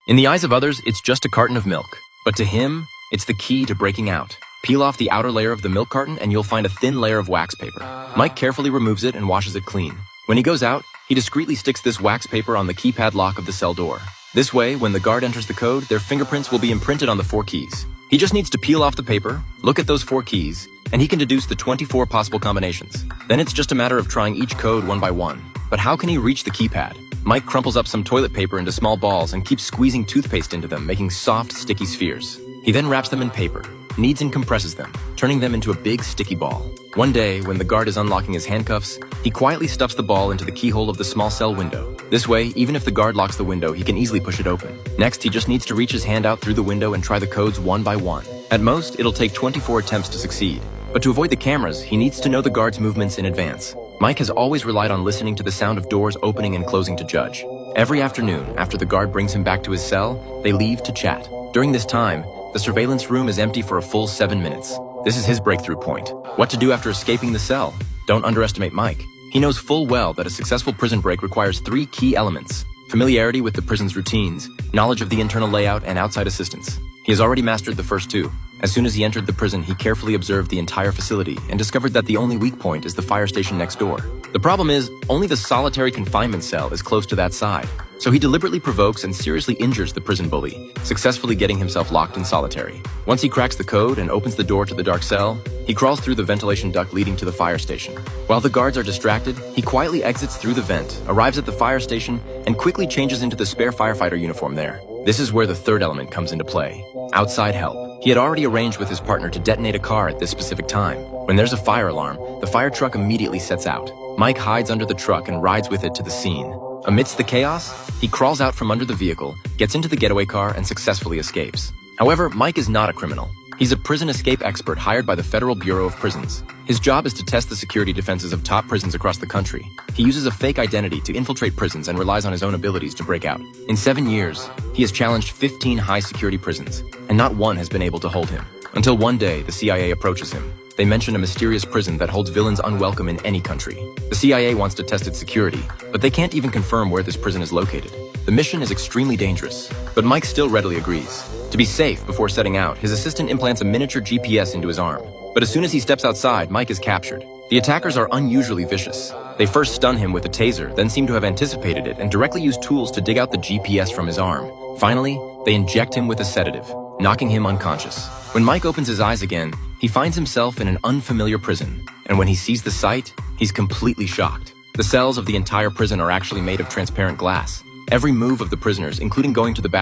In the eyes of others, it's just a carton of milk. But to him, it's the key to breaking out. Peel off the outer layer of the milk carton and you'll find a thin layer of wax paper. Mike carefully removes it and washes it clean. When he goes out, he discreetly sticks this wax paper on the keypad lock of the cell door. This way, when the guard enters the code, their fingerprints will be imprinted on the 4 keys. He just needs to peel off the paper, look at those 4 keys, and he can deduce the 24 possible combinations. Then it's just a matter of trying each code one by one. But how can he reach the keypad? Mike crumples up some toilet paper into small balls and keeps squeezing toothpaste into them, making soft, sticky spheres. He then wraps them in paper, kneads and compresses them, turning them into a big, sticky ball. One day, when the guard is unlocking his handcuffs, he quietly stuffs the ball into the keyhole of the small cell window. This way, even if the guard locks the window, he can easily push it open. Next, he just needs to reach his hand out through the window and try the codes one by one. At most, it'll take 24 attempts to succeed. But to avoid the cameras, he needs to know the guard's movements in advance. Mike has always relied on listening to the sound of doors opening and closing to judge. Every afternoon, after the guard brings him back to his cell, they leave to chat. During this time, the surveillance room is empty for a full 7 minutes. This is his breakthrough point. What to do after escaping the cell? Don't underestimate Mike. He knows full well that a successful prison break requires 3 key elements: familiarity with the prison's routines, knowledge of the internal layout, and outside assistance. He has already mastered the first 2. As soon as he entered the prison, he carefully observed the entire facility and discovered that the only weak point is the fire station next door. The problem is, only the solitary confinement cell is close to that side. So he deliberately provokes and seriously injures the prison bully, successfully getting himself locked in solitary. Once he cracks the code and opens the door to the dark cell, he crawls through the ventilation duct leading to the fire station. While the guards are distracted, he quietly exits through the vent, arrives at the fire station, and quickly changes into the spare firefighter uniform there. This is where the third element comes into play: outside help. He had already arranged with his partner to detonate a car at this specific time. When there's a fire alarm, the fire truck immediately sets out. Mike hides under the truck and rides with it to the scene. Amidst the chaos, he crawls out from under the vehicle, gets into the getaway car, and successfully escapes. However, Mike is not a criminal. He's a prison escape expert hired by the Federal Bureau of Prisons. His job is to test the security defenses of top prisons across the country. He uses a fake identity to infiltrate prisons and relies on his own abilities to break out. In 7 years, he has challenged 15 high-security prisons, and not one has been able to hold him. Until one day, the CIA approaches him. They mention a mysterious prison that holds villains unwelcome in any country. The CIA wants to test its security, but they can't even confirm where this prison is located. The mission is extremely dangerous, but Mike still readily agrees. To be safe before setting out, his assistant implants a miniature GPS into his arm. But as soon as he steps outside, Mike is captured. The attackers are unusually vicious. They first stun him with a taser, then seem to have anticipated it and directly use tools to dig out the GPS from his arm. Finally, they inject him with a sedative, knocking him unconscious. When Mike opens his eyes again, he finds himself in an unfamiliar prison. And when he sees the sight, he's completely shocked. The cells of the entire prison are actually made of transparent glass. Every move of the prisoners, including going to the bathroom,